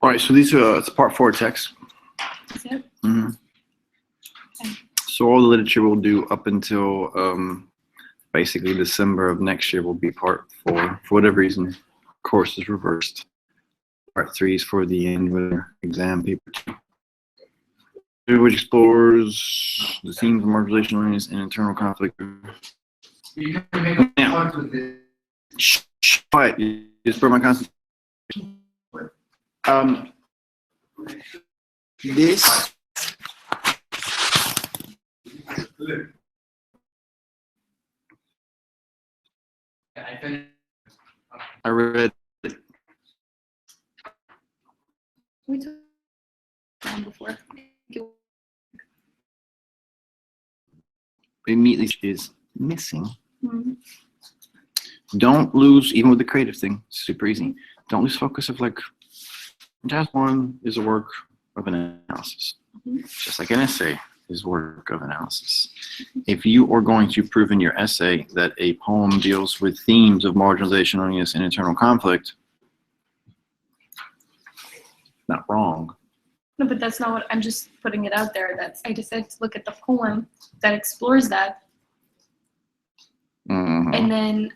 All right, so these are it's part 4 text. Is it? Mm-hmm. Okay. So all the literature we'll do up until basically December of next year will be part 4. For whatever reason, course is reversed. Part 3 is for the annual exam paper 2, which explores the themes of marginalization and internal conflict. Now, quiet. You spur my concentration. This. I read it. We took it before. Immediately is missing. Mm-hmm. Don't lose, even with the creative thing, super easy. Don't lose focus of like, task 1 is a work of an analysis. Mm-hmm. Just like an essay is work of analysis. If you are going to prove in your essay that a poem deals with themes of marginalization, loneliness, and internal conflict, not wrong. No, but that's not what I'm just putting it out there. I decided to look at the poem that explores that, and then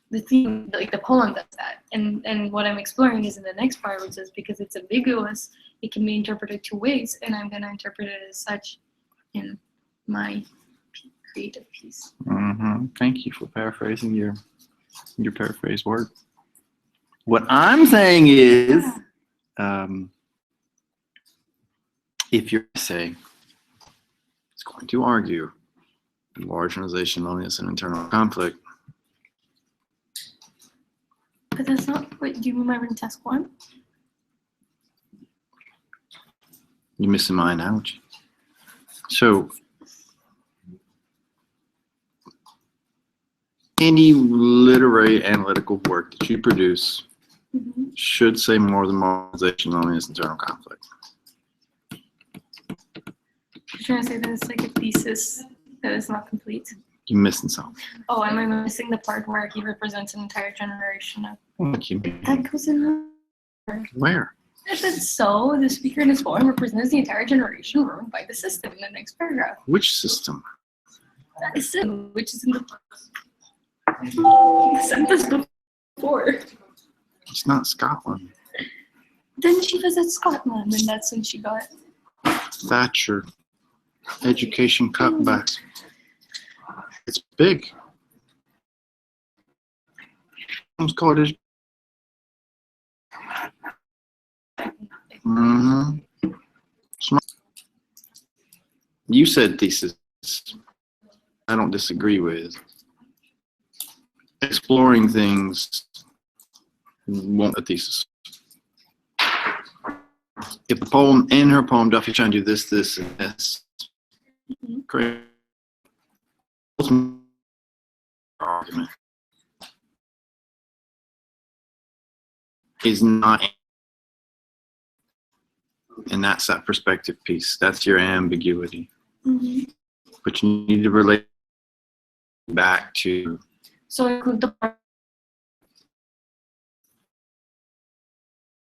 the theme, like the poem, does that. And what I'm exploring is in the next part, which is because it's ambiguous, it can be interpreted 2 ways, and I'm gonna interpret it as such in my creative piece. Thank you for paraphrasing your paraphrase word. What I'm saying is, if your essay is going to argue marginalization, loneliness, and internal conflict. But that's not, wait, do you remember in task 1? You're missing my analogy. So, any literary analytical work that you produce should say more than marginalization, loneliness, and internal conflict. You're trying to say that it's like a thesis that is not complete. You're missing something. Oh, am I missing the part where he represents an entire generation of... Thank you. That goes in Where? I said, so the speaker in his poem represents the entire generation ruined by the system in the next paragraph. Which system? That is it, which is in the sentence before. It's not Scotland. Then she was at Scotland, and that's when she got Thatcher. Education cutbacks. It's big. It's called it. You said thesis. I don't disagree with. Exploring things won't a thesis. If the poem in her poem, Duffy's trying to do this, this, and this, great. Argument is not, and that's that perspective piece. That's your ambiguity. But you need to relate back to. So include the part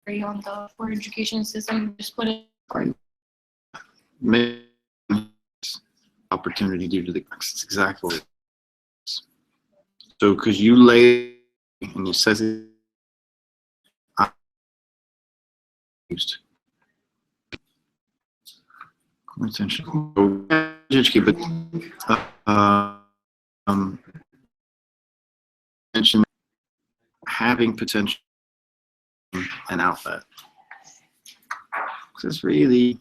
on the for education system. Just put it. Opportunity due to the. That's exactly what it is. So, because you lay and you says it. Used. Attention. But mention having potential and outlet. Because it's really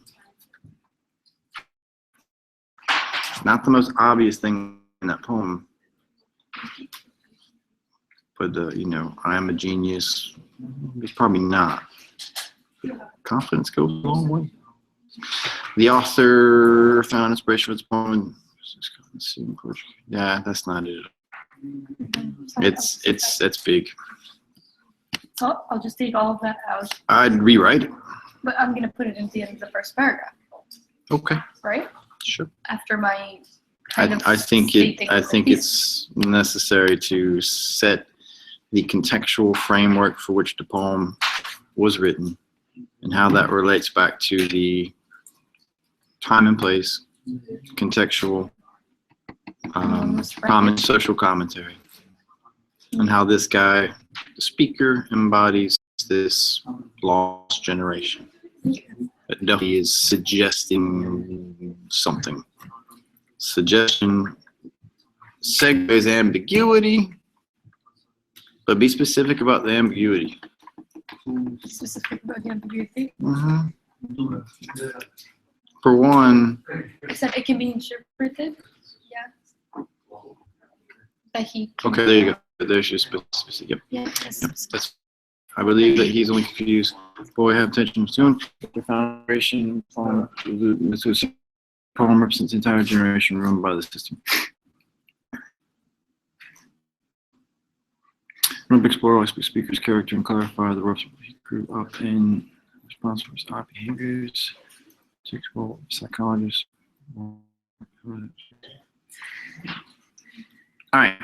not the most obvious thing in that poem. But you know, I am a genius. It's probably not. Confidence goes a long way. The author found inspiration for his poem. Yeah, that's not it. It's big. So I'll just take all of that out. I'd rewrite it. But I'm gonna put it at the end of the first paragraph. Okay. Right? Sure. After my I think it's necessary to set the contextual framework for which the poem was written and how that relates back to the time and place, contextual, common social commentary, and how this guy, the speaker, embodies this lost generation. That definitely is suggesting something. Suggestion segues ambiguity, but be specific about the ambiguity. Specific about the ambiguity. For one, Except it can be interpreted. Yeah. That he. Okay, there you go. There's your specific. Yep. Yeah. That's. I believe that he's only confused. Boy, have attention soon. The foundation poem represents the entire generation ruined by the system. Remember, explore all speaker's character and clarify the rough he grew up in, response for his odd behaviors, takes role of psychologist. All right.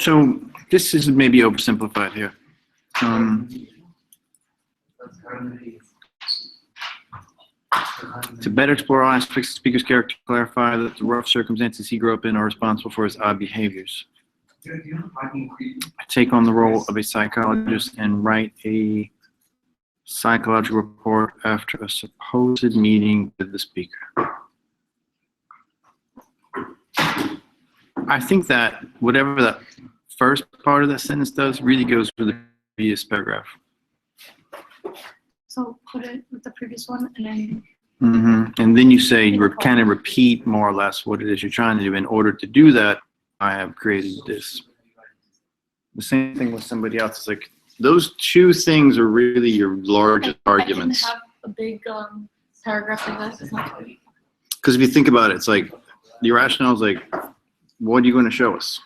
So this is maybe oversimplified here. To better explore all aspects of the speaker's character, clarify that the rough circumstances he grew up in are responsible for his odd behaviors. Take on the role of a psychologist and write a psychological report after a supposed meeting with the speaker. I think that whatever that first part of that sentence does really goes with the previous paragraph. So put it with the previous one and then. And then you say, you kind of repeat more or less what it is you're trying to do. In order to do that, I have created this. The same thing with somebody else. It's like, those two things are really your largest arguments. I can have a big paragraph like that. It's not good. Because if you think about it, it's like, the rationale is like, what are you going to show us?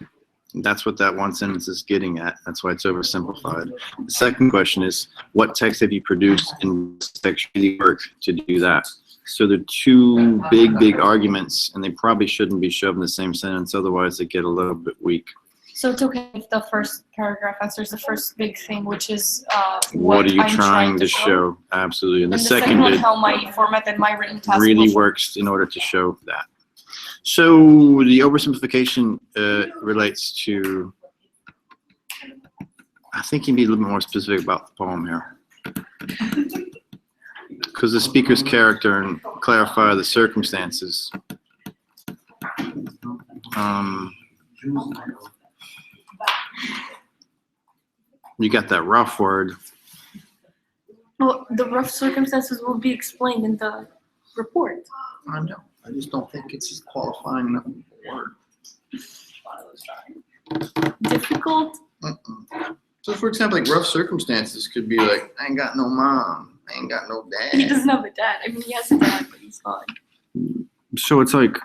And that's what that one sentence is getting at. That's why it's oversimplified. The second question is, what text have you produced and text really work to do that? So they're two big arguments, and they probably shouldn't be shoved in the same sentence. Otherwise, they get a little bit weak. So it's okay if the first paragraph answers the first big thing, which is what are you trying to show? Absolutely. And the second one, how my format and my written task really works in order to show that. So the oversimplification relates to, I think you need a little bit more specific about the poem here. Because the speaker's character and clarify the circumstances. You got that rough word. Well, the rough circumstances will be explained in the report. I know. I just don't think it's qualifying enough word. Difficult? So, for example, like rough circumstances could be like, I ain't got no mom, I ain't got no dad. He doesn't have a dad. I mean, he has a dad, but he's fine. So it's like,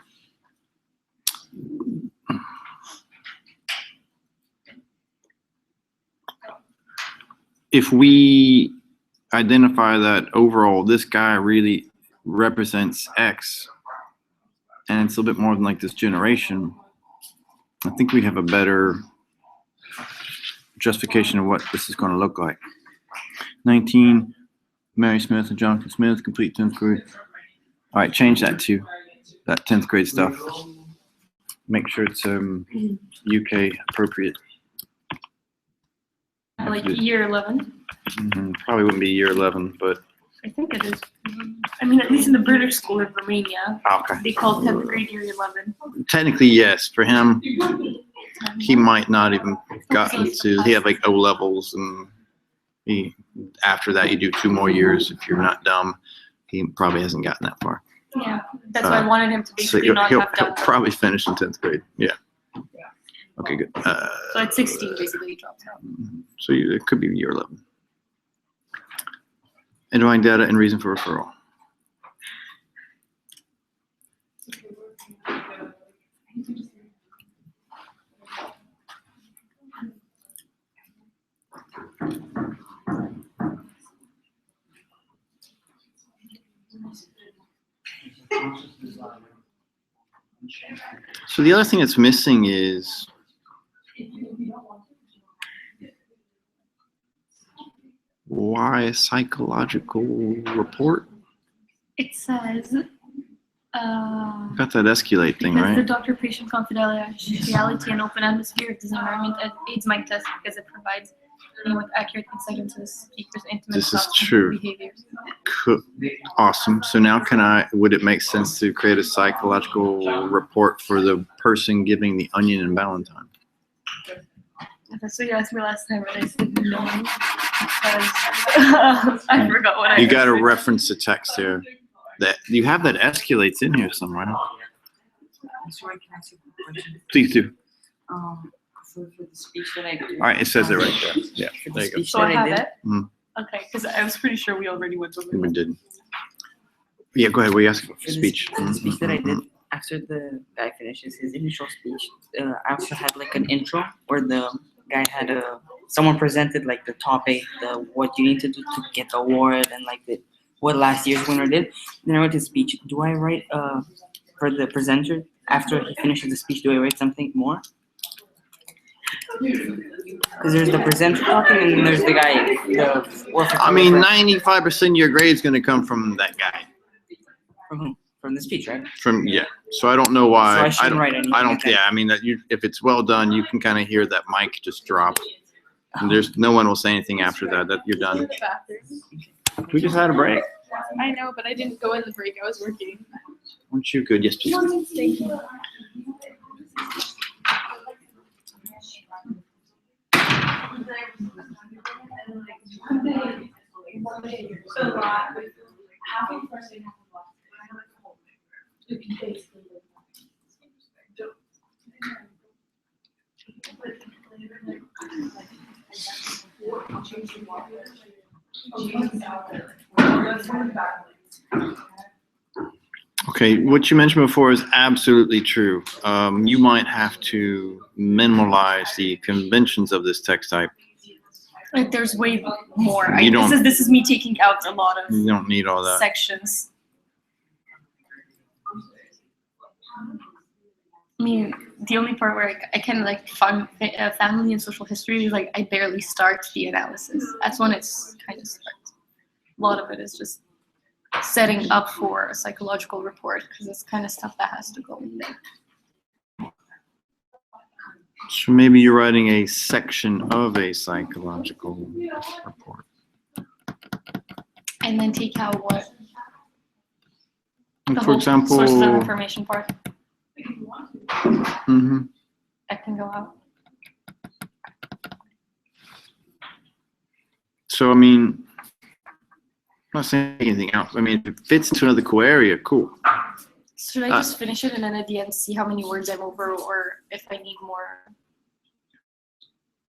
if we identify that overall, this guy really represents X, and it's a little bit more than like this generation, I think we have a better justification of what this is going to look like. 19, Mary Smith and Jonathan Smith, complete 10th grade. All right, change that to that 10th grade stuff. Make sure it's UK appropriate. Like year 11? Probably wouldn't be year 11, but I think it is. I mean, at least in the British school in Romania, okay. They call 10th grade year 11. Technically, yes. For him, he might not even gotten to. He had like O levels, and after that, you do 2 more years if you're not dumb. He probably hasn't gotten that far. Yeah, that's why I wanted him to So basically not he'll have done. probably finish in 10th grade. Yeah. Okay, good. So at 16, basically, he drops out. So it could be year 11. Underlying data and reason for referral. So the other thing that's missing is why a psychological report? It says, Got that escalate thing, because the right? doctor-patient confidentiality and open atmosphere of this environment aids my test because it provides me with accurate insight into the speaker's intimate This is thoughts and true. behaviors. Awesome. So now would it make sense to create a psychological report for the person giving the onion and Valentine? That's what you asked me last time, but I said no because I forgot what I You got to answered. reference the text here. That you have that escalates in here somewhere. I'm sorry, can I ask you a question? Please do. For the speech that I did. All right, it says it right there. Yeah, For the there you go. speech So I that have did, it? Mm. Okay, because I was pretty sure we already went over We it. did. Yeah, go ahead. We asked for for the speech. for the speech that I Mm-hmm. did, after the guy finishes his initial speech, I also had like an intro where the guy had someone presented like the topic, what you need to do to get the award, and like what last year's winner did. Then I wrote his speech. Do I write for the presenter after he finishes the speech? Do I write something more? Because there's the presenter talking, and then there's the guy. I mean, 95% of your grade is going to come from that guy. From whom? From the speech, right? Yeah. So I don't know why. So I shouldn't don't. write anything. I don't. okay. Yeah. I mean, if it's well done, you can kind of hear that mic just drop. And no one will say anything after that. That you're done. We just had a break. I know, but I didn't go in the break. I was working. Aren't you good? Yes, please. Thank you. Okay, what you mentioned before is absolutely true. You might have to minimalize the conventions of this text type. Like there's way more. You don't- This is me taking out a lot of You don't need all that. sections. I mean, the only part where I kind of like family and social history is like I barely start the analysis. That's when it's kind of starts. A lot of it is just setting up for a psychological report because it's kind of stuff that has to go in there. So maybe you're writing a section of a psychological report. And then take out what Like, the for whole example, sources of information part mhm. that can go out. So I mean, I'm not saying anything else. I mean, if it fits into another core area, cool. Should I just finish it and then at the end see how many words I'm over or if I need more?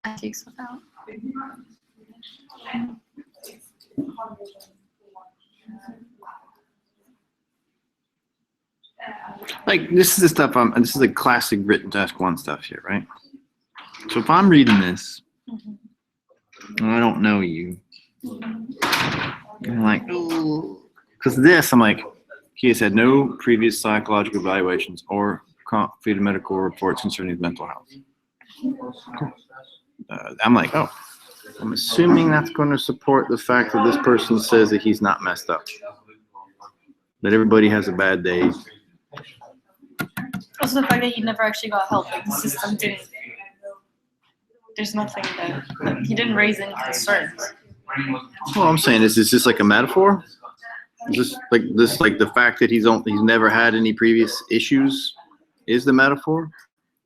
I take stuff out. Like this is the stuff this is the classic written task 1 stuff here, right? So if I'm reading this and I don't know you, I'm like, because this, I'm like, he has had no previous psychological evaluations or completed medical reports concerning his mental health. I'm like, oh, I'm assuming that's going to support the fact that this person says that he's not messed up. That everybody has a bad day. Also the fact that he never actually got help, like the system didn't, there's nothing that, like, he didn't raise any concerns. Well, I'm saying is this like a metaphor? Is this like the fact that he's never had any previous issues is the metaphor?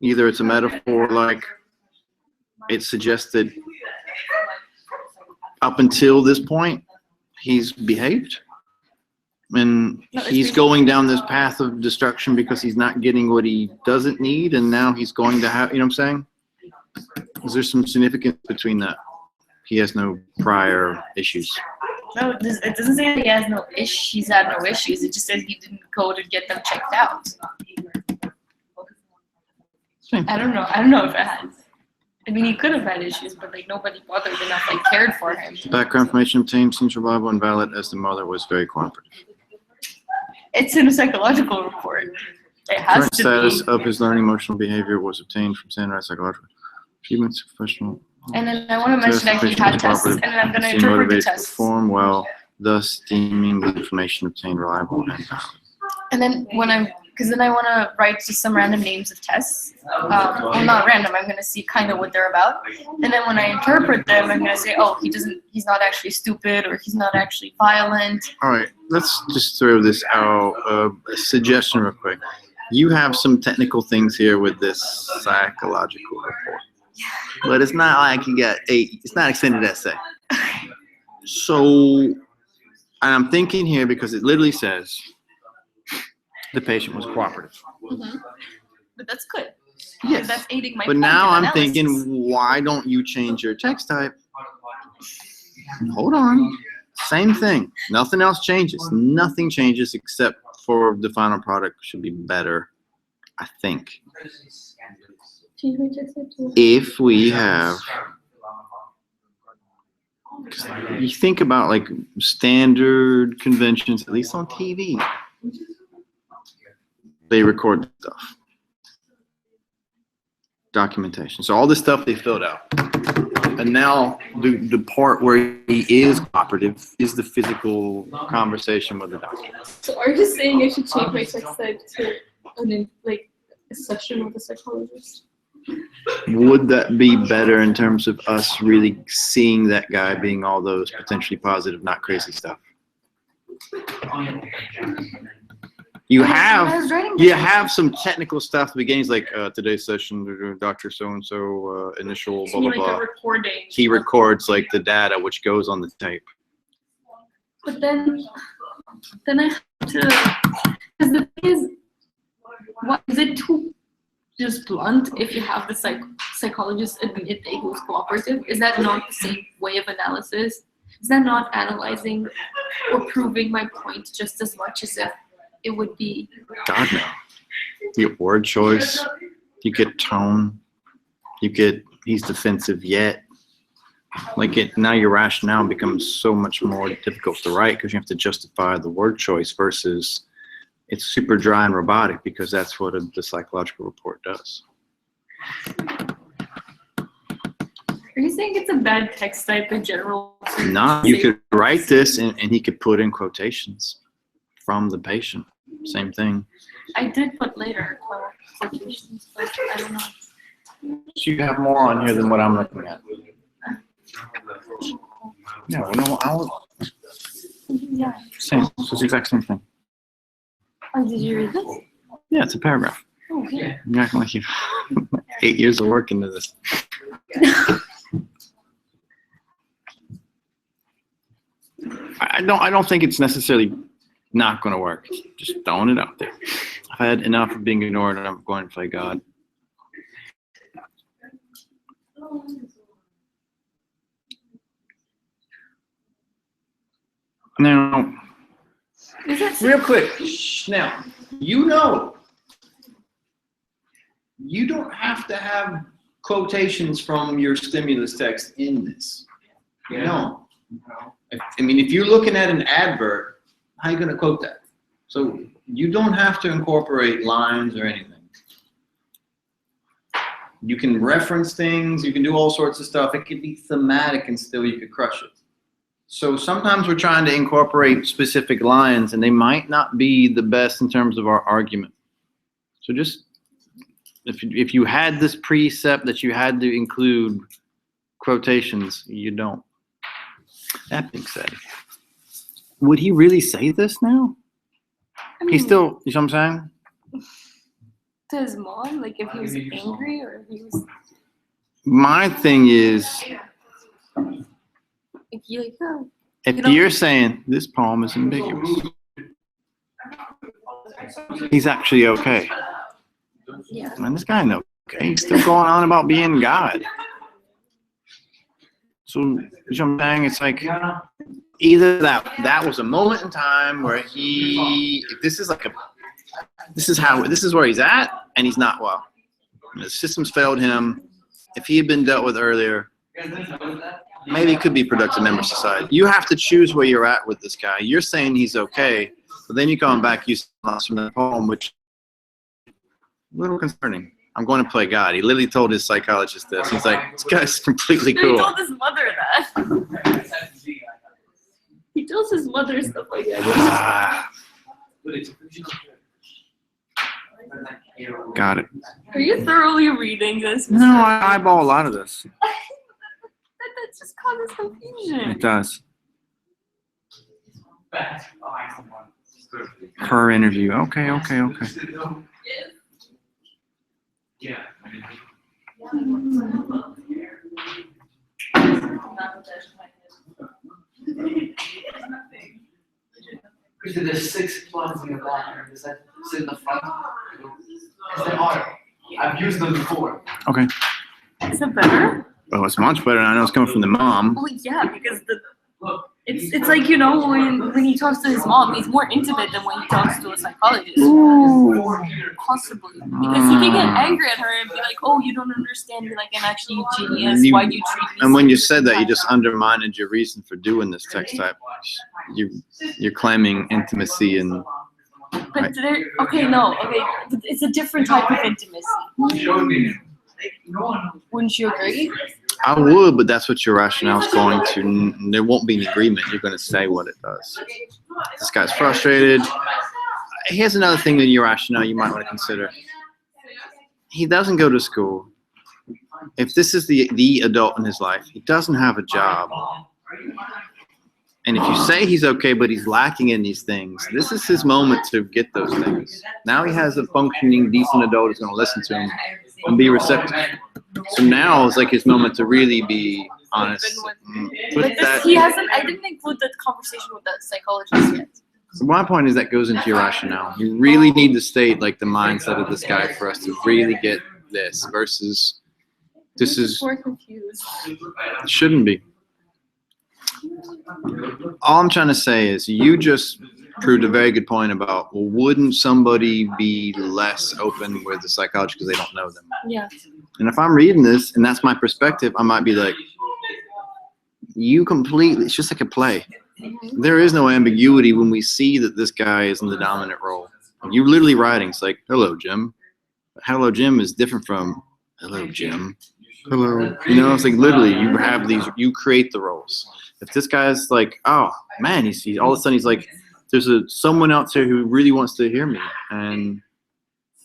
Either it's a metaphor like it suggests that up until this point he's behaved, and No, it's he's reasonable. going down this path of destruction because he's not getting what he doesn't need, and now he's going to have, you know what I'm saying? Is there some significance between that? He has no prior issues. No, it doesn't say that he has no issues. He's had no issues. It just says he didn't go to get them checked out. I don't know. I don't know if it has. I mean, he could have had issues, but like nobody bothered enough, like cared for him. Background information obtained seems reliable and valid as the mother was very cooperative. It's in a psychological report. It has Current to status be. of his learning emotional behavior was obtained from standardized psychological achievements, professional. And then I want to mention that he had tests, and then I'm going to Seem interpret the motivated to tests. perform well, thus deeming the information obtained reliable and valid. And then because then I want to write just some random names of tests. Well, not random. I'm going to see kind of what they're about. And then when I interpret them, I'm going to say, oh, he's not actually stupid, or he's not actually violent. All right, let's just throw this out. A suggestion real quick. You have some technical things here with this psychological report. But it's not like you got it's not extended essay. So, and I'm thinking here because it literally says the patient was cooperative. Mm-hmm. But that's good. Yes. That's aiding my But point now in I'm analysis. thinking, why don't you change your text type? Hold on. Same thing. Nothing else changes. Nothing changes except for the final product should be better, I think. If we have, you think about like standard conventions, at least on TV, they record stuff. Documentation. So all this stuff they filled out. And now the part where he is cooperative is the physical conversation with the doctor. So are you saying I should change my text type to a session with a psychologist? Would that be better in terms of us really seeing that guy being all those potentially positive, not crazy stuff? You have some technical stuff at the beginning, like today's session, Dr. So-and-so, initial, blah, blah, Like a blah. recording. He records like the data, which goes on the tape. But then I have to, because the thing is, what is it too just blunt if you have the psychologist admit that he was cooperative? Is that not the same way of analysis? Is that not analyzing or proving my point just as much as if it would be? God, no. You get word choice, you get tone, you get he's defensive yet. Now your rationale becomes so much more difficult to write because you have to justify the word choice versus it's super dry and robotic because that's what the psychological report does. Are you saying it's a bad text type in general? No, you could write this and he could put in quotations from the patient. Same thing. I did put later quotations, but I don't know. You have more on here than what I'm looking at. No, Yeah. same. It's the exact same thing. Oh, did you read this? Yeah, it's a paragraph. Oh, yeah. You're acting like you 8 years of work into this. I don't think it's necessarily not going to work. Just throwing it out there. I've had enough of being ignored, and I'm going to play God. Now, real quick, now, you don't have to have quotations from your stimulus text in this. No. If you're looking at an advert, how are you going to quote that? So you don't have to incorporate lines or anything. You can reference things, you can do all sorts of stuff. It could be thematic and still you could crush it. So sometimes we're trying to incorporate specific lines and they might not be the best in terms of our argument. So just, if you had this precept that you had to include quotations, you don't. That being said, would he really say this now? I mean, He's still, you know what I'm saying? to his mom, like if he was angry or if he was, My thing is, if he like, oh, if You know- you're saying this poem is ambiguous, he's actually okay. Yeah. Man, this guy knows okay. He's still going on about being God. So, you know what I'm saying? It's like either that was a moment in time where this is where he's at, and he's not well. The system's failed him. If he had been dealt with earlier, maybe he could be a productive member of society. You have to choose where you're at with this guy. You're saying he's okay, but then you come back, you lost from the poem, which is a little concerning. I'm going to play God. He literally told his psychologist this. He's like, this guy's completely He cool. told his mother that. He tells his mother stuff like that. Ah, got it. Are you thoroughly reading this? No, I eyeball a lot of this. That just causes confusion. It does. Her interview. Okay. There's 6 plugs in the back. Does that sit in the front? Yes, they are. I've used them before. Okay. Is it better? Well, it's much better. I know it's coming from the mom. Well, yeah, because it's like, you know, when he talks to his mom, he's more intimate than when he talks to a psychologist. Possibly. Because he can get angry at her and be like, oh, you don't understand. You're like, I'm actually a genius. Why do you treat me And when so you said that, you just undermined your reason for doing this text type. You're claiming intimacy and. But it's a different type of intimacy. Wouldn't you agree? I would, but that's what your rationale is going to. There won't be an agreement. You're going to say what it does. This guy's frustrated. Here's another thing in your rationale you might want to consider. He doesn't go to school. If this is the adult in his life, he doesn't have a job. And if you say he's okay, but he's lacking in these things, this is his moment to get those things. Now he has a functioning, decent adult who's going to listen to him and be receptive. So now it's like his moment to really be honest. I didn't include the conversation with that psychologist yet. So my point is that goes into your rationale. You really need to state like the mindset of this guy for us to really get this versus this is. More confused. It shouldn't be. All I'm trying to say is you just proved a very good point about, well, wouldn't somebody be less open with the psychologist because they don't know them? Yeah. And if I'm reading this and that's my perspective, I might be like, it's just like a play. There is no ambiguity when we see that this guy is in the dominant role. You're literally writing, it's like, hello, Jim. Hello, Jim is different from hello, Jim. Hello. You know, it's like literally you create the roles. If this guy's like, oh man, he's all of a sudden he's like, there's someone out there who really wants to hear me, and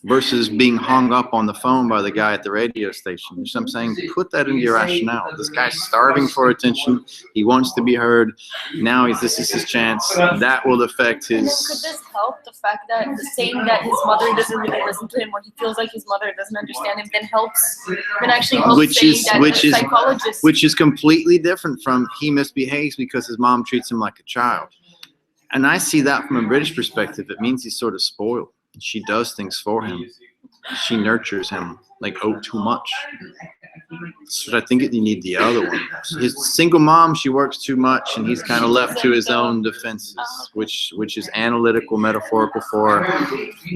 versus being hung up on the phone by the guy at the radio station. So I'm saying, put that into your rationale. This guy's starving for attention. He wants to be heard. Now this is his chance. That will affect his. Could this help the fact that saying that his mother doesn't really listen to him, or he feels like his mother doesn't understand him, then actually helps psychologist. Which is completely different from he misbehaves because his mom treats him like a child. And I see that from a British perspective. It means he's sort of spoiled. She does things for him. She nurtures him like too much. So I think you need the other one. His single mom, she works too much, and he's kind of left to his own defenses, which is analytical, metaphorical for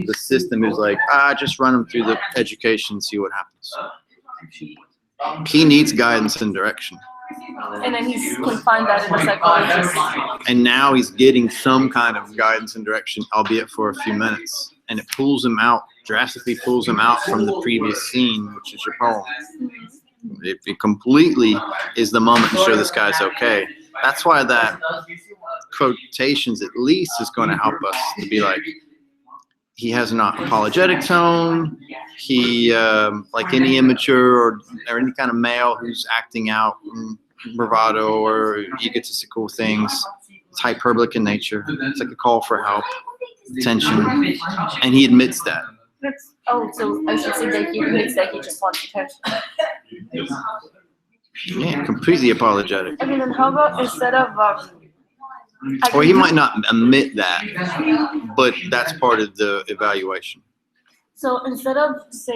the system is like, just run him through the education, see what happens. He needs guidance and direction. And then he's confined that in a psychologist. And now he's getting some kind of guidance and direction, albeit for a few minutes. And it drastically pulls him out from the previous scene, which is your poem. It completely is the moment to show this guy's okay. That's why that quotations at least is going to help us to be like, he has an apologetic tone. He, like any immature or any kind of male who's acting out bravado or egotistical things, it's hyperbolic in nature. It's like a call for help, attention, and he admits that. So I should say that he admits that he just wants attention. Yeah, completely apologetic. Okay, then how about instead of Or he might not admit that, but that's part of the evaluation. So instead of so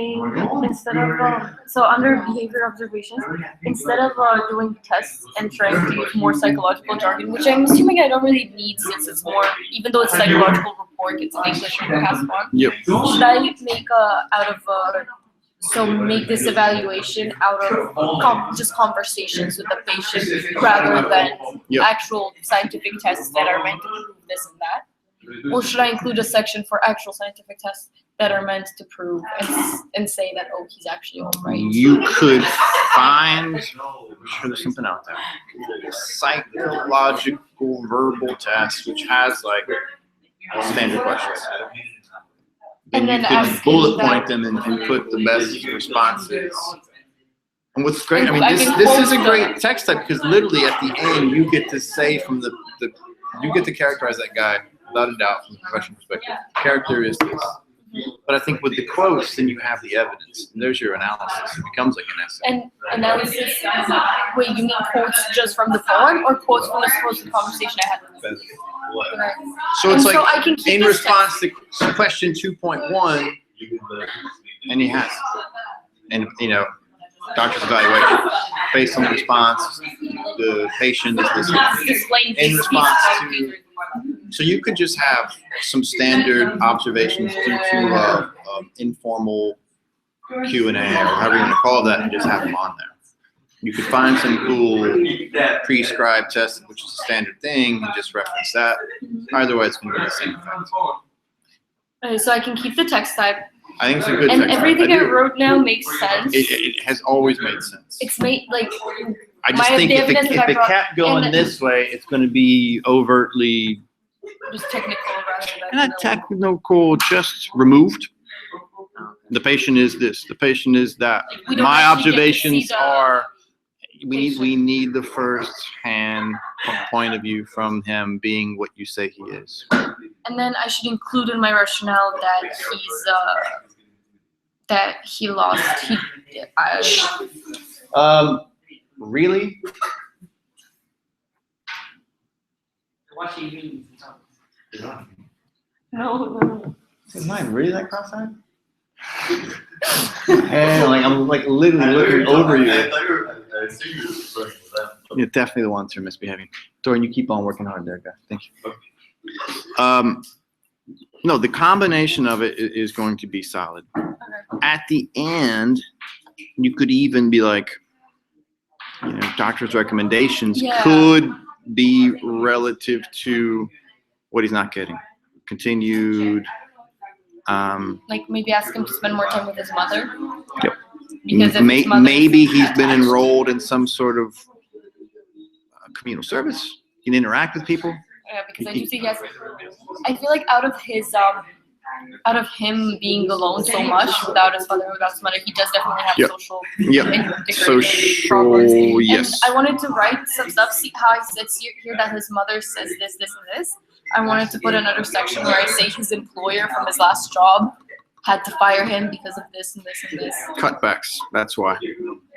under behavior observations, instead of doing tests and trying to use more psychological jargon, which I'm assuming I don't really need since it's more, even though it's psychological report, it's in English and past form. Yep. Should I make this evaluation out of just conversations with the patient rather than Yep. actual scientific tests that are meant to prove this and that? Or should I include a section for actual scientific tests that are meant to prove and say that, oh, he's actually all right? You could find, I'm sure there's something out there, psychological verbal test, which has like standard questions. And And then you could ask bullet him point them and put the best responses. And what's great, I mean, I this can is a quote great text type because literally at the end you get to say from you get to characterize that guy without a doubt from the professional perspective. Character is this. But I think with the quotes, then you have the evidence. And there's your analysis. It becomes like an essay. And analysis, wait, you mean quotes just from the poem or quotes from the supposed conversation I had with him? Right. So it's And like I can keep in this response to question 2.1, and he has, and doctor's evaluation based on the response, the patient is this. Displaying In these response pieces. So you could just have some standard observations due to informal Q&A or however you want to call that, and just have them on there. You could find some cool prescribed test, which is a standard thing, and just reference that. Either way, it's going to be the same effect. Okay, so I can keep the text type. I think it's a good And text. everything I wrote now makes sense. It has always made sense. It's made like I just my think if evidence that I it brought- kept going and- this way, it's going to be overtly just technical rather than not technical, just removed. The patient is this. The patient is that. We don't My actually get to observations see the are. We patient. need the first-hand point of view from him being what you say he is. And then I should include in my rationale that he lost. Really? What she means. No. Is mine really that cross-eyed? And I'm literally looking over you. You're definitely the ones who are misbehaving. Dorian, you keep on working hard there, guy. Thank you. No, the combination of it is going to be solid. At the end, you could even be like, doctor's recommendations could be relative to what he's not getting. Continued. Like maybe ask him to spend more time with his mother. Yep. Because if his mother Maybe he's been enrolled in some sort of communal service. He can interact with people. Yeah, because I do think I feel like out of him being alone so much without his father, without his mother, he does definitely have Yep. social Social, problems. yes. And I wanted to write some stuff. See how I said here that his mother says this, this, and this. I wanted to put another section where I say his employer from his last job had to fire him because of this and this and this. Cutbacks. That's why.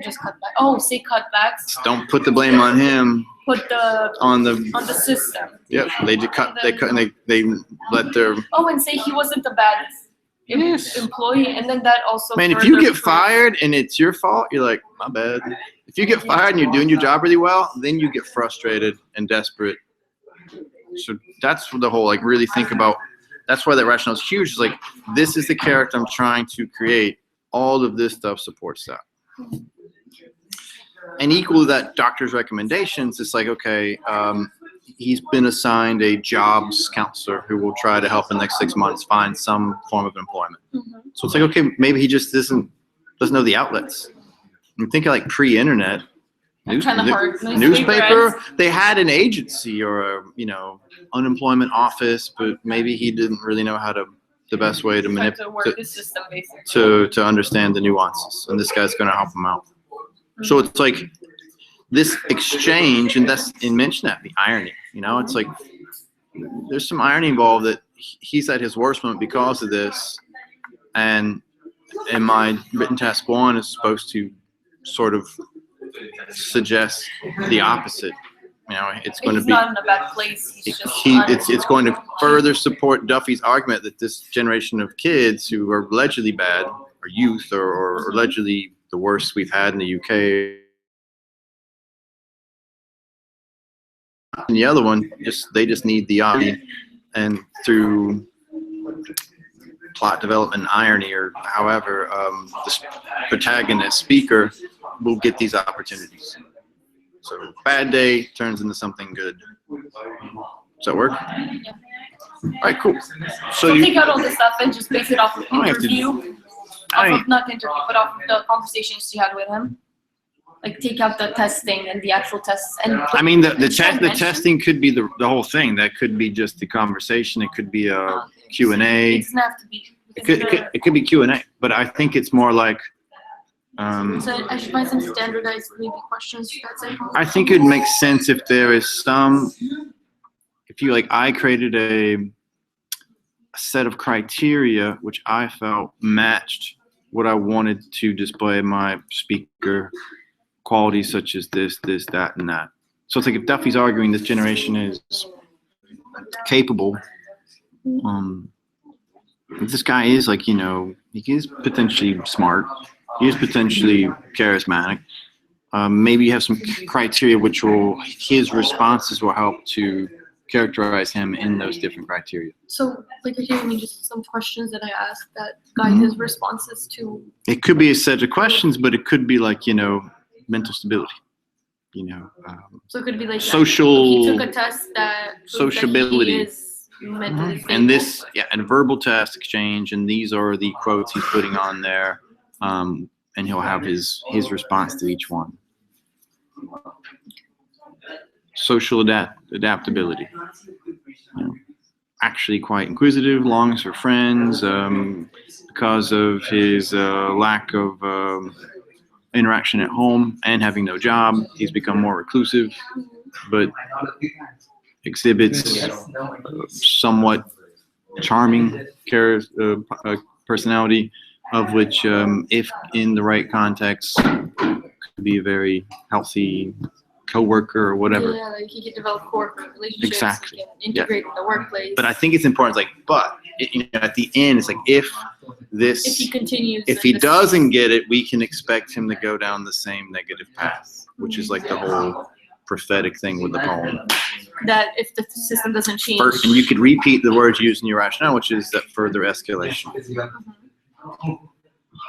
Just cut back. Oh, say cutbacks. Don't put the blame on him. Put the On the. on the system. Yep. They just cut. They cut. And they let their. Oh, and say he wasn't a bad employee, and then that also. Man, if you further get proves- fired and it's your fault, you're like, my bad. If you get fired and you're doing your job really well, then you get frustrated and desperate. So that's the whole, really think about, that's why that rationale is huge. It's like, this is the character I'm trying to create. All of this stuff supports that. And equal to that doctor's recommendations, it's like, okay, he's been assigned a jobs counselor who will try to help in the next 6 months find some form of employment. So it's like, okay, maybe he just doesn't know the outlets. I'm thinking like pre-internet. Kinda hard. Newspaper. They had an agency or a unemployment office, but maybe he didn't really know how to the best way to Trying to manipulate work the system basically. to understand the nuances, and this guy's going to help him out. So it's like this exchange, and mention that the irony. It's like there's some irony involved that he's at his worst moment because of this, and my written task 1 is supposed to sort of suggest the opposite. You know, it's going to He's be. not in a bad place. He's just It's going to further support Duffy's argument that this generation of kids who are allegedly bad, or youth, or allegedly the worst we've had in the UK. And the other one, they just need the eye, and through plot development, irony, or however, the protagonist speaker will get these opportunities. So bad day turns into something good. Does that work? Yeah. All right, cool. So So you, take out all this stuff and just base it off of I don't have to interview. I- Off of not interview, but off of the conversations you had with him. Like take out the testing and the actual tests and. I mean, the mention- testing could be the whole thing. That could be just the conversation. It could be a Q&A. It doesn't have to be. It could be Q&A, but I think it's more like. So I should find some standardized maybe questions. That's it. I think it makes sense if there is some. If you I created a set of criteria which I felt matched what I wanted to display in my speaker qualities, such as this, that, and that. So it's like if Duffy's arguing this generation is capable, if this guy is he is potentially smart, he is potentially charismatic. Maybe you have some criteria which his responses will help to characterize him in those different criteria. So like okay, I mean just some questions that I asked that guide his responses to. It could be a set of questions, but it could be mental stability. So it could be like Social- He took a test that proved sociability. That he is mentally stable. And this, and verbal test exchange, and these are the quotes he's putting on there, and he'll have his response to each one. Social adaptability. Actually quite inquisitive, longs for friends, because of his lack of interaction at home and having no job. He's become more reclusive, but exhibits somewhat charming personality, of which, if in the right context, could be a very healthy co-worker or whatever. Yeah, like he could develop core relationships. Exactly. He can integrate in the workplace. But I think it's important. At the end, it's if he continues. if he doesn't get it, we can expect him to go down the same negative path, which is like the whole prophetic thing with the poem. That if the system doesn't change. And you could repeat the words used in your rationale, which is that further escalation.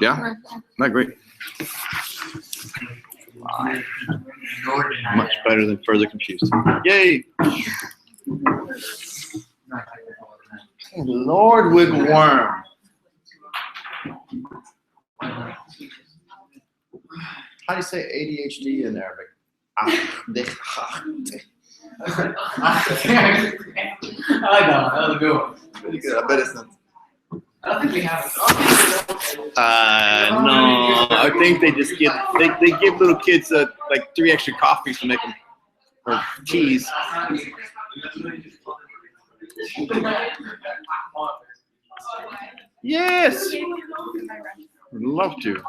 Yeah, not great. Much better than further confused. Yay! Lord Wigworm. How do you say ADHD in Arabic? I like that one. That was a good one. Pretty good. I bet it's not. I don't think we have it. No, I think they just they give little kids 3 extra coffees to make them, or teas. Yes, would love to.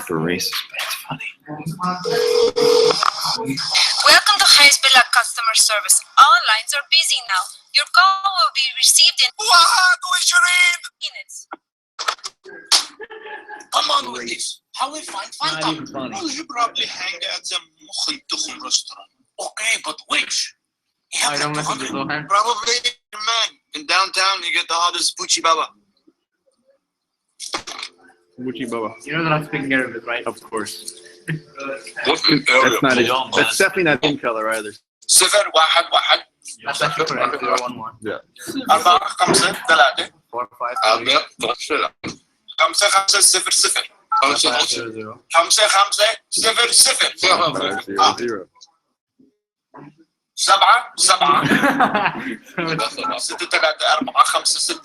The racist, but it's funny. Welcome to Hezbollah customer service. All lines are busy now. Your call will be received in minutes. Come on with this. How we find Not Fanta? even funny. Well, you probably hang at the Mukhintukhum restaurant. Okay, but which? You have like 200. Probably, man. In downtown, you get the hottest Bucci Baba. Wuchi Baba. You know they're not speaking Arabic, right? Of course. What That's not it. That's definitely not in color either. صفر واحد واحد That's actually correct. 011. Yeah. 4 5 3 4 5 5 5 5 0 0 5 5 0 5 5 0 0 500. 7 7 6 3 4 5 6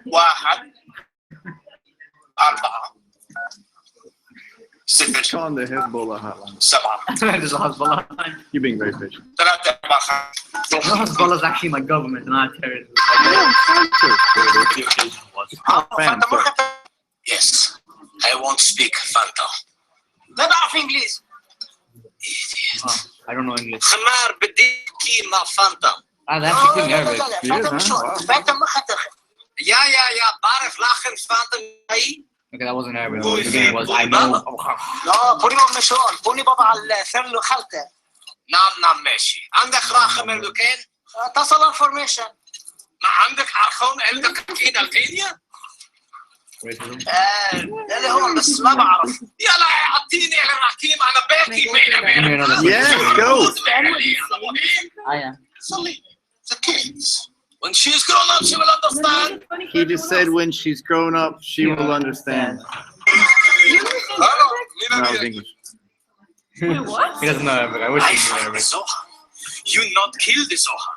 واحد أربعة ستة It's on the Hezbollah hotline. سبعة There's a Hezbollah. You're being very patient. ثلاثة أربعة خمسة Hezbollah is actually my government, not terrorism. Fan, sir. Yes, I won't speak Fanta. لا بعرف إنجليزي. I don't know English. خمار بدي كيما فانتا. That's speaking Arabic. فانتا مش فانتا ما خطر. يا بعرف الآخر فانتا أي. Okay, that wasn't Arabic. The beginning was I know. لا بوني بابا مشون بوني بابا على الثرل خلطة. نعم ماشي. عندك راخم الدكان؟ اتصل انفورميشن. ما عندك عرخون عندك أكيد الكينيا؟ اللي هو بس ما بعرف. يلا اعطيني على الحكيم أنا باكي Yes, go. Solly, the kids. When she's grown up, she will understand. He just said when she's grown up, she will understand. No, it's English. What? He doesn't know Arabic. I wish I he knew found the Arabic. Zohar. You not killed the Zohar.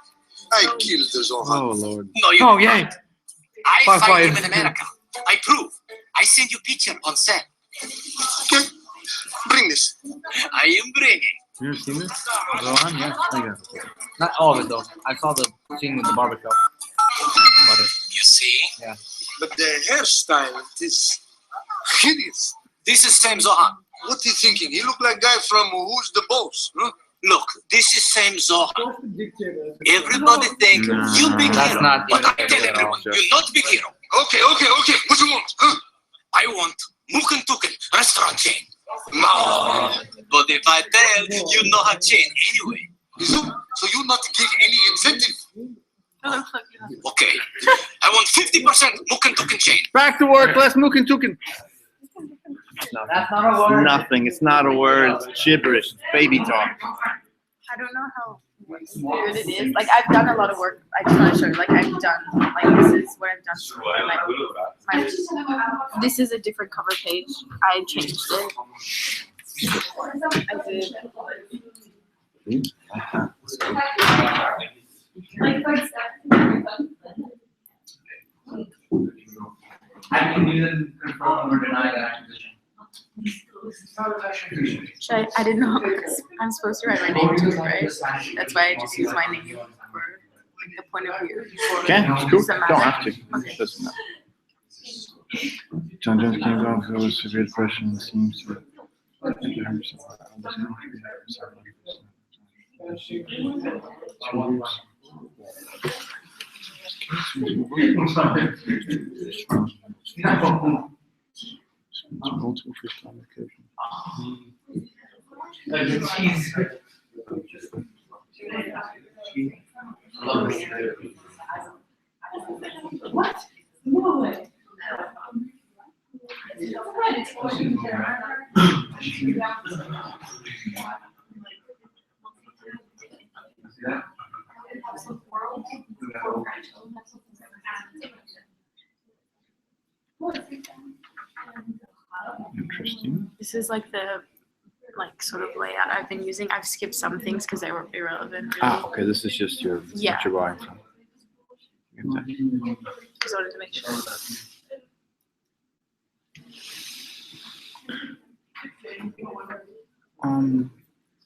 I killed the Zohar. Oh, Lord. No, you. Oh, yay. I Fine, find fine. him in America. I prove. I send you picture on set. Okay. Bring this. I am bringing. You ever seen this? Rohan, yeah. Oh, yeah. Not all of it though. I saw the scene with the barbershop. But You see? Yeah. But the hairstyle is hideous. This is same Zohar. What are you thinking? He look like guy from Who's the Boss? Huh? Look, this is same Zohar. Everybody think you big That's hero. not But I big tell hero at all. everyone, you're not big hero. Okay. What you want? Huh? I want Muken Tuken restaurant chain. No. But if I tell, you know how chain anyway. So you not give any incentive? Okay. I want 50% Muken Tuken chain. Back to work. Let's mook and tukin. That's not a word. Nothing. It's not a word. It's gibberish. It's baby talk. I don't know how weird it is. Like I've done a lot of work. I just want to show you. Like I've done. Like this is what I've done. This is a different cover page. I changed it. I did. I can neither confirm or deny that acquisition. I didn't know. I'm supposed to write my name too, right? That's why I just use my name for the point of view. Okay, it's cool. Doesn't Don't matter. have to. It doesn't matter. John Jones came down with severe depression and seems to multiple fish communication. Interesting. This is like the sort of layout I've been using. I've skipped some things because they were irrelevant. Really. Ah, okay. This is just your Yeah. what you're buying from. Just wanted to make sure.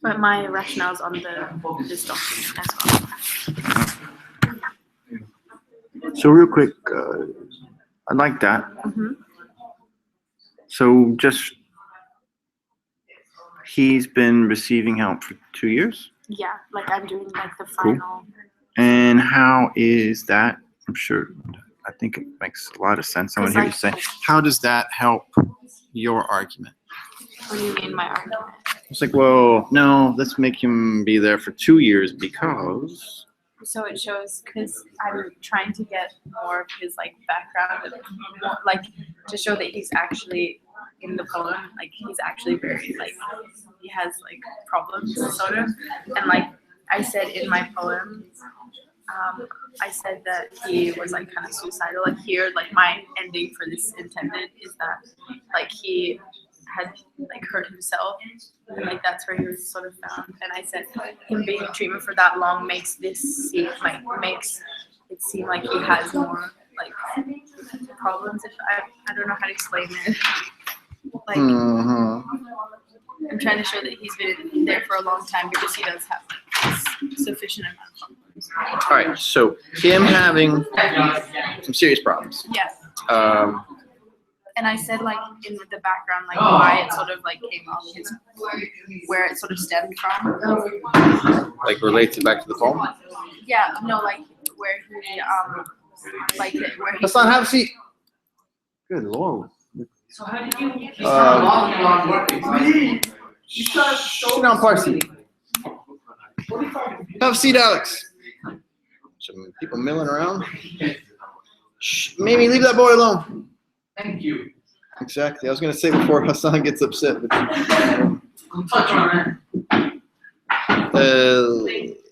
But my rationale's on this document as well. So real quick, I like that. Mm-hmm. So just he's been receiving help for 2 years. Yeah, like I'm doing like the Cool. final. And how is that? I'm sure. I think it makes a lot of sense. I want to hear you say. How does that help your argument? What do you mean my argument? It's like, well, no, let's make him be there for 2 years because. So it shows because I'm trying to get more of his like background, and more, like to show that he's actually in the poem. Like he's actually very like he has like problems sort of, and like I said in my poem, I said that he was like kind of suicidal. Like here, like my ending for this intended is that like he had like hurt himself, and like that's where he was sort of found. And I said him being in treatment for that long makes it seem like he has more like problems. If I don't know how to explain it. Like I'm trying to show that he's been there for a long time because he does have sufficient amount of problems. All right, so him having some serious problems. Yes. And I said like in the background like why it sort of like came off his where it sort of stemmed from. Like relates it back to the poem. Yeah, no, like where he like where he. Let's not have a seat. Good Lord. So how did you? Sit down, Parsi. Have a seat, Alex. Some people milling around. Shh, maybe leave that boy alone. Thank you. Exactly. I was going to say before Hassan gets upset. But Touch on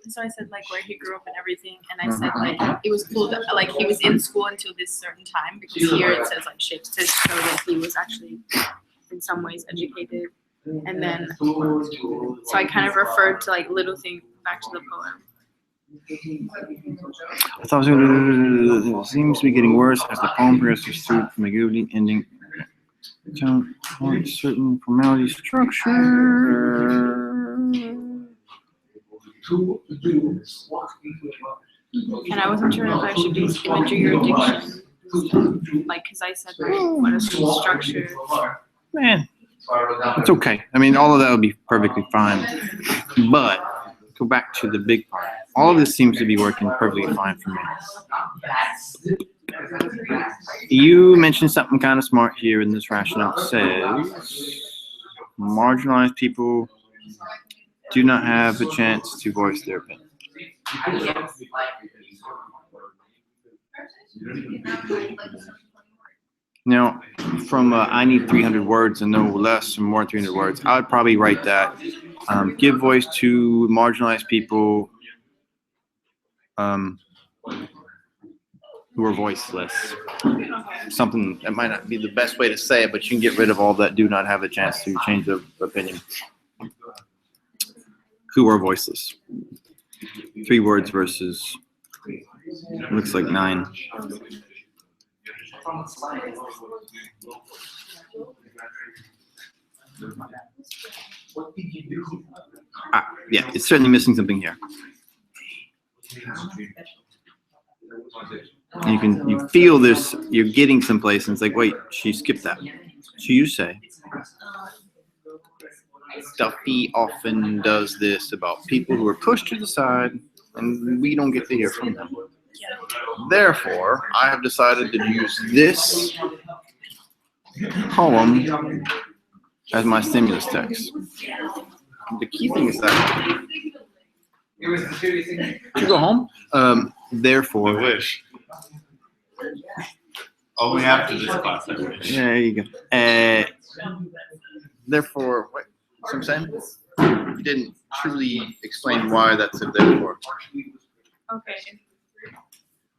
So I said like where he grew up and everything, and I said like it was cool that like he was in school until this certain time because here it says like shit to show that he was actually in some ways educated, and then so I kind of referred to like little things back to the poem. I thought it seems to be getting worse as the poem progresses through from the goody ending. Don't want certain formality structure. And I wasn't sure if I should use imagery or diction, like because I said like what is the structure? Man, it's okay. I mean, all of that would be perfectly fine. But go back to the big part. All of this seems to be working perfectly fine for me. You mentioned something kind of smart here in this rationale. It says marginalized people do not have a chance to voice their opinion. Now, from I need 300 words and no less or more than 300 words, I would probably write that. Give voice to marginalized people who are voiceless. Something that might not be the best way to say it, but you can get rid of all that do not have a chance to change their opinion. Who are voiceless. 3 words versus, looks like 9. Yeah, it's certainly missing something here. And you feel this, you're getting someplace, and it's like, wait, she skipped that. So you say, Duffy often does this about people who are pushed to the side, and we don't get to hear from them. Therefore, I have decided to use this poem as my stimulus text. The key thing is that you go home. Therefore, I wish. Only after this class, I wish. there you go. Therefore, what I'm saying? You didn't truly explain why that's a therefore. Okay.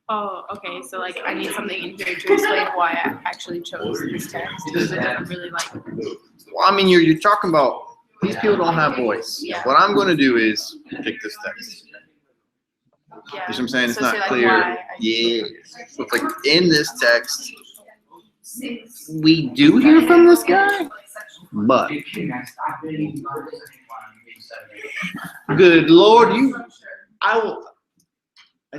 Oh, okay. So like I need something in here to explain why I actually chose this text because I don't really like it. Well, I mean, you're talking about these people don't have voice. Yeah. What I'm going to do is pick this text. Yeah. You know what I'm saying? It's So not say, like, clear. why I- Yeah. So it's like in this text, we do hear from this guy, but good Lord, I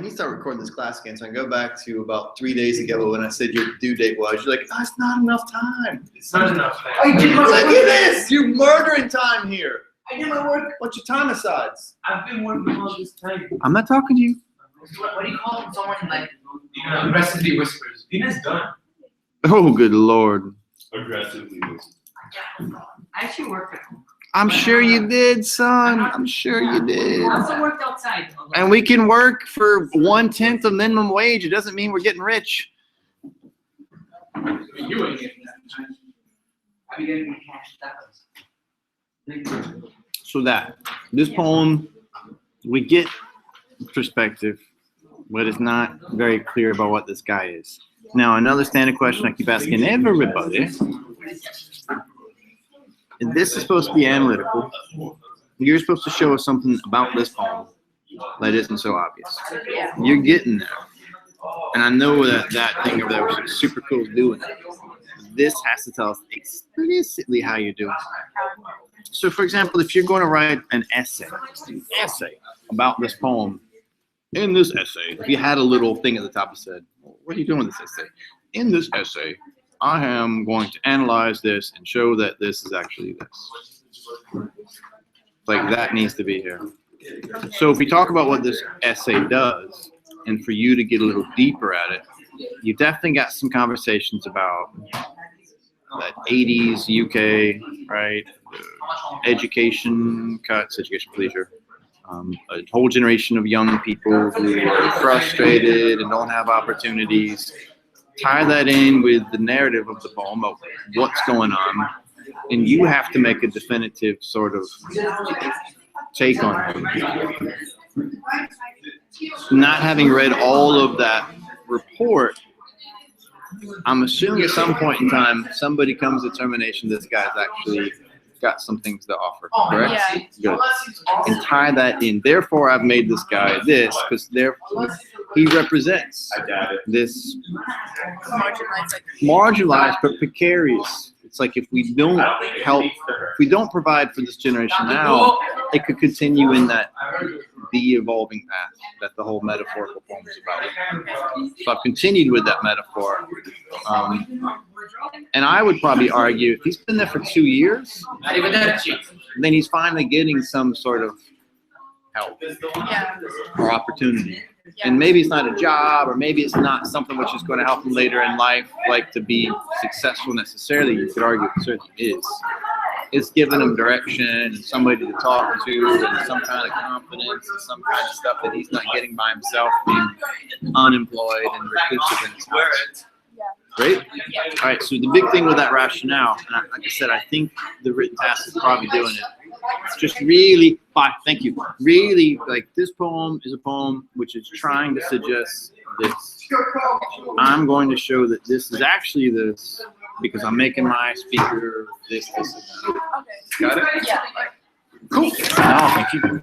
need to start recording this class again, so I can go back to about 3 days ago when I said your due date was. You're like, oh, it's not enough time. It's not enough time. I did my Look at this! You're murdering time here. I did my work. What's your time asides? I've been working all this time. I'm not talking to you. What do you call it? Someone like aggressively whispers. Dina's done. Oh, good Lord. Aggressively. I actually worked at home. I'm sure you did, son. I'm sure you did. I also worked outside. And we can work for 1/10 of minimum wage. It doesn't mean we're getting rich. You ain't getting that. I'll be getting my cash. That was. So this poem, we get perspective, but it's not very clear about what this guy is. Now, another standard question I keep asking everybody And this is supposed to be analytical. You're supposed to show us something about this poem that isn't so obvious. You're getting there. And I know that thing over there was super cool doing it. This has to tell us explicitly how you're doing it. So, for example, if you're going to write an essay about this poem, in this essay, if you had a little thing at the top that said, well, what are you doing with this essay? In this essay, I am going to analyze this and show that this is actually this. Like that needs to be here. So if we talk about what this essay does, and for you to get a little deeper at it, you definitely got some conversations about that 80s UK, right? Education cuts, education for leisure. A whole generation of young people who are frustrated and don't have opportunities. Tie that in with the narrative of the poem of what's going on, and you have to make a definitive sort of take on it. Not having read all of that report, I'm assuming at some point in time somebody comes to determination this guy's actually got some things to offer, correct? Yeah. Good. And tie that in. Therefore, I've made this guy this, because therefore he represents this marginalized but precarious. It's like if we don't help, if we don't provide for this generation now, it could continue in that the evolving path that the whole metaphorical poem is about. So I've continued with that metaphor. And I would probably argue if he's been there for 2 years, then he's finally getting some sort of help or opportunity. And maybe it's not a job, or maybe it's not something which is going to help him later in life, like to be successful necessarily. You could argue it certainly is. It's giving him direction and somebody to talk to and some kind of confidence and some kind of stuff that he's not getting by himself, being unemployed and reclusive in his house. Great? All right, so the big thing with that rationale, and like I said, I think the written task is probably doing it. It's just really, thank you, really, like this poem is a poem which is trying to suggest this. I'm going to show that this is actually this because I'm making my speaker this, and that. Got it? Yeah. Cool. No, thank you.